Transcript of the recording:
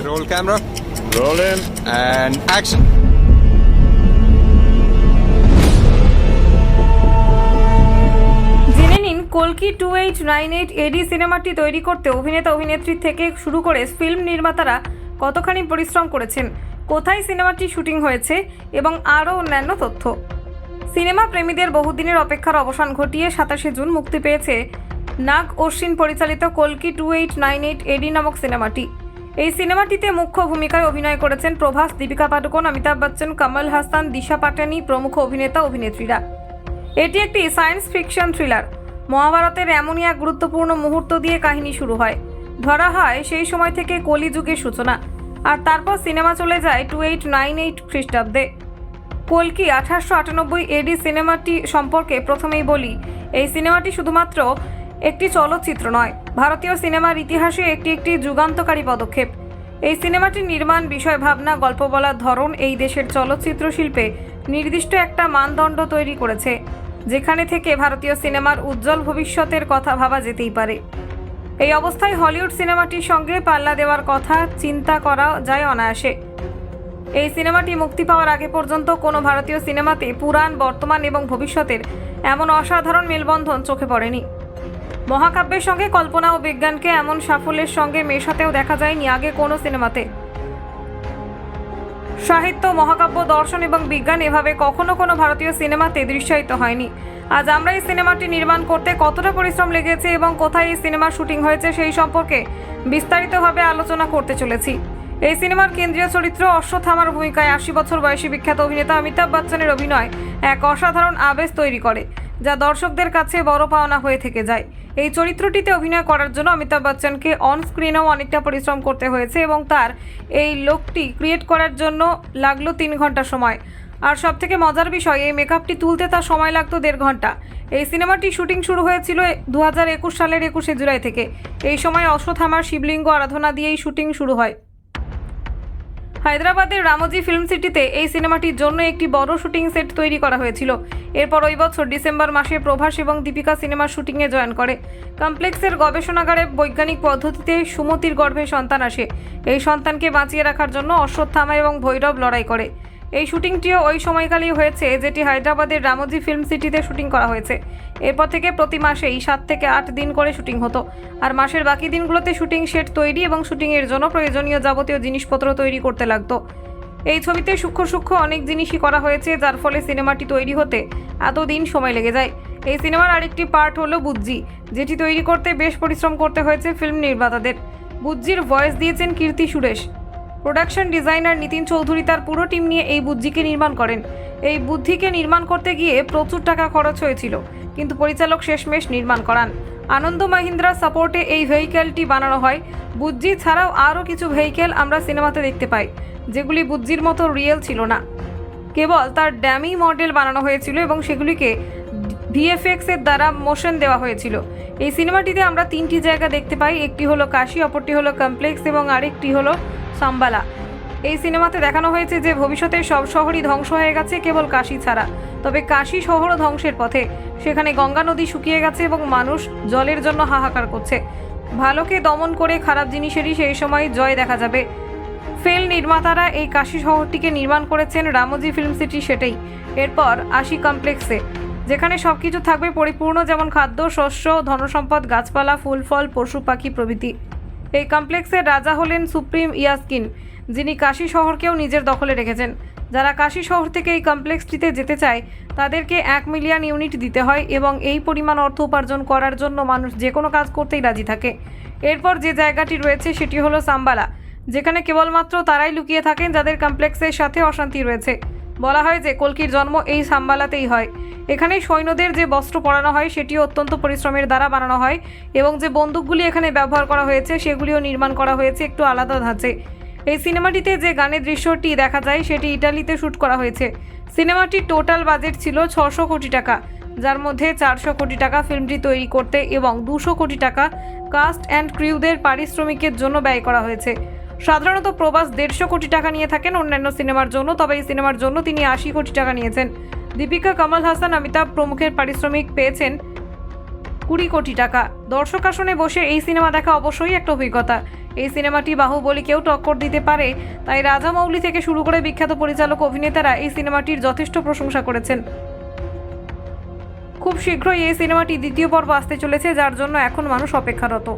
Roll camera. Rolling. And action. জেনে নিন কল্কি 2898 এডি সিনেমাটি তৈরি করতে অভিনেতা অভিনেত্রী থেকে শুরু করে ফিল্ম নির্মাতারা কতখানি পরিশ্রম করেছেন, কোথায় সিনেমাটি শুটিং হয়েছে এবং আরও অন্যান্য তথ্য। সিনেমা প্রেমীদের বহুদিনের অপেক্ষার অবসান ঘটিয়ে 27শে জুন মুক্তি পেয়েছে নাগ অশ্বিন পরিচালিত কল্কি 2898 এডি নামক সিনেমাটি। এই সিনেমাটিতে মুখ্য ভূমিকায় অভিনয় করেছেন প্রভাস, দীপিকা পাডুকোন, অমিতাভ বচ্চন, কমল হাসান, দিশা পাটানি প্রমুখ অভিনেতা অভিনেত্রীরা। এটি একটি সায়েন্স ফিকশন থ্রিলার। মহাভারতের এমনই এক গুরুত্বপূর্ণ মুহূর্ত দিয়ে কাহিনী শুরু হয়। ধরা হয় সেই সময় থেকে কলিযুগের সূচনা, আর তারপর সিনেমা চলে যায় 2898 খ্রিস্টাব্দে। কল্কি 1898 এডি সিনেমাটি সম্পর্কে প্রথমেই বলি, এই সিনেমাটি শুধুমাত্র একটি চলচ্চিত্র নয়, ভারতীয় সিনেমার ইতিহাসে একটি যুগান্তকারী পদক্ষেপ। এই সিনেমাটির নির্মাণ, বিষয় ভাবনা, গল্প বলার ধরন এই দেশের চলচ্চিত্র শিল্পে নির্দিষ্ট একটা মানদণ্ড তৈরি করেছে, যেখানে থেকে ভারতীয় সিনেমার উজ্জ্বল ভবিষ্যতের কথা ভাবা যেতেই পারে। এই অবস্থায় হলিউড সিনেমাটির সঙ্গে পাল্লা দেওয়ার কথা চিন্তা করা যায় অনায়াসে। এই সিনেমাটি মুক্তি পাওয়ার আগে পর্যন্ত কোনো ভারতীয় সিনেমাতে পুরাণ, বর্তমান এবং ভবিষ্যতের এমন অসাধারণ মেলবন্ধন চোখে পড়েনি। মহাকাব্যের সঙ্গে কল্পনা ও বিজ্ঞানকে এমন সাফল্যের সঙ্গে মেশাতেও দেখা যায়নি আগে কোনো সিনেমাতে। সাহিত্য, মহাকাব্য, দর্শন এবং বিজ্ঞান এভাবে কখনো কোনো ভারতীয় সিনেমাতে দৃশ্যায়িত হয়নি। আজ আমরা এই সিনেমাটি নির্মাণ করতে কতটা পরিশ্রম লেগেছে এবং কোথায় এই সিনেমার শুটিং হয়েছে সেই সম্পর্কে বিস্তারিতভাবে আলোচনা করতে চলেছি। এই সিনেমার কেন্দ্রীয় চরিত্র অশ্বত্থামার ভূমিকায় 80 বছর বয়সী বিখ্যাত অভিনেতা অমিতাভ বচ্চনের অভিনয় এক অসাধারণ আবেশ তৈরি করে, যা দর্শকদের কাছে বড় পাওনা হয়ে থেকে যায়। এই চরিত্রটিতে অভিনয় করার জন্য অমিতাভ বচ্চনকে অন স্ক্রিনেও অনেকটা পরিশ্রম করতে হয়েছে এবং তার এই লুকটি ক্রিয়েট করার জন্য লাগলো 3 ঘন্টা সময়। আর সবথেকে মজার বিষয়, এই মেকআপটি তুলতে তার সময় লাগতো 1.5 ঘন্টা। এই সিনেমাটি শুটিং শুরু হয়েছিল 2021 সালের 21শে জুলাই থেকে। এই সময় অশ্বত্থামার শিবলিঙ্গ আরাধনা দিয়েই শুটিং শুরু হয়। হায়দ্রাবাদের রামোজি ফিল্ম সিটিতে এই সিনেমাটির জন্য একটি বড় শুটিং সেট তৈরি করা হয়েছিল। এরপর ওই বছর ডিসেম্বর মাসে প্রভাস এবং দীপিকা সিনেমার শুটিংয়ে জয়েন করে। কমপ্লেক্সের গবেষণাগারে বৈজ্ঞানিক পদ্ধতিতে সুমতির গর্ভে সন্তান আসে। এই সন্তানকে বাঁচিয়ে রাখার জন্য অশ্বত্থামা এবং ভৈরব লড়াই করে। এই শুটিংটিও ওই সময়কালেই হয়েছে, যেটি হায়দ্রাবাদের রামোজি ফিল্ম সিটিতে শুটিং করা হয়েছে। এরপর থেকে প্রতি মাসেই 7 থেকে 8 দিন করে শুটিং হতো, আর মাসের বাকি দিনগুলোতে শুটিং সেট তৈরি এবং শুটিংয়ের জন্য প্রয়োজনীয় যাবতীয় জিনিসপত্র তৈরি করতে লাগতো। এই ছবিতে সূক্ষ্ম অনেক জিনিসই করা হয়েছে, যার ফলে সিনেমাটি তৈরি হতে এতদিন সময় লেগে যায়। এই সিনেমার আরেকটি পার্ট হলো বুজ্জি, যেটি তৈরি করতে বেশ পরিশ্রম করতে হয়েছে ফিল্ম নির্মাতাদের। বুজ্জির ভয়েস দিয়েছেন কীর্তি সুরেশ। প্রোডাকশন ডিজাইনার নিতিন চৌধুরী তার পুরো টিম নিয়ে এই বুজ্জিকে নির্মাণ করেন। এই বুদ্ধিকে নির্মাণ করতে গিয়ে প্রচুর টাকা খরচ হয়েছিল, কিন্তু পরিচালক শেষমেশ নির্মাণ করান। আনন্দ মাহিন্দ্রা সাপোর্টে এই ভেহিক্যালটি বানানো হয়। বুজ্জি ছাড়াও আরও কিছু ভেহিক্যাল আমরা সিনেমাতে দেখতে পাই, যেগুলি বুজ্জির মতো রিয়েল ছিল না, কেবল তার ড্যামি মডেল বানানো হয়েছিল এবং সেগুলিকে ভিএফএক্স এর দ্বারা মোশন দেওয়া হয়েছিল। এই সিনেমাটিতে আমরা 3টি জায়গা দেখতে পাই, একটি হলো কাশী, অপরটি হলো কমপ্লেক্স এবং আরেকটি হলো সাম্বালা। এই সিনেমাতে দেখানো হয়েছে যে ভবিষ্যতে সব শহরই ধ্বংস হয়ে গেছে কেবল কাশী ছাড়া। তবে কাশী শহরও ধ্বংসের পথে। সেখানে গঙ্গা নদী শুকিয়ে গেছে এবং মানুষ জলের জন্য হাহাকার করছে। ভালোকে দমন করে খারাপ জিনিসেরই সেই সময় জয় দেখা যাবে। ফিল্ম নির্মাতারা এই কাশী শহরটিকে নির্মাণ করেছেন রামোজি ফিল্ম সিটি সেটাই। এরপর আসি কমপ্লেক্সে, যেখানে সব কিছু থাকবে পরিপূর্ণ, যেমন খাদ্য, শস্য, ধনসম্পদ, গাছপালা, ফুল ফল, পশু পাখি প্রভৃতি। এই কমপ্লেক্সের রাজা হলেন সুপ্রিম ইয়াসকিন, যিনি কাশী শহরকেও নিজের দখলে রেখেছেন। যারা কাশী শহর থেকে এই কমপ্লেক্সটিতে যেতে চায় তাদেরকে 1 মিলিয়ন ইউনিট দিতে হয় এবং এই পরিমাণ অর্থ উপার্জন করার জন্য মানুষ যে কোনো কাজ করতেই রাজি থাকে। এরপর যে জায়গাটি রয়েছে সেটি হলো সাম্বালা, যেখানে কেবলমাত্র তারাই লুকিয়ে থাকেন যাদের কমপ্লেক্সের সাথে অশান্তি রয়েছে। বলা হয় যে কল্কির জন্ম এই সাম্বালাতেই হয়। এখানে সৈন্যদের যে বস্ত্র পরানো হয় সেটিও অত্যন্ত পরিশ্রমের দ্বারা বানানো হয় এবং যে বন্দুকগুলি এখানে ব্যবহার করা হয়েছে সেগুলিও নির্মাণ করা হয়েছে একটু আলাদা ধাঁচে। এই সিনেমাটিতে যে গানের দৃশ্যটি দেখা যায় সেটি ইটালিতে শ্যুট করা হয়েছে। সিনেমাটির টোটাল বাজেট ছিল 600 কোটি টাকা, যার মধ্যে 400 কোটি টাকা ফিল্মটি তৈরি করতে এবং 200 কোটি টাকা কাস্ট অ্যান্ড ক্রিউদের পারিশ্রমিকের জন্য ব্যয় করা হয়েছে। সাধারণত প্রভাস 150 কোটি টাকা নিয়ে থাকেন অন্যান্য সিনেমার জন্য, তবে এই সিনেমার জন্য তিনি 80 কোটি টাকা নিয়েছেন। দীপিকা, কমল হাসান, অমিতাভ প্রমুখের পারিশ্রমিক পেয়েছেন 20 কোটি টাকা। দর্শক আসনে বসে এই সিনেমা দেখা অবশ্যই একটা অভিজ্ঞতা। এই সিনেমাটি বাহুবলীকেও টক্কর দিতে পারে, তাই রাজামৌলি থেকে শুরু করে বিখ্যাত পরিচালক অভিনেতারা এই সিনেমাটির যথেষ্ট প্রশংসা করেছেন। খুব শীঘ্রই এই সিনেমাটি দ্বিতীয় পর্ব আসতে চলেছে, যার জন্য এখন মানুষ অপেক্ষারত।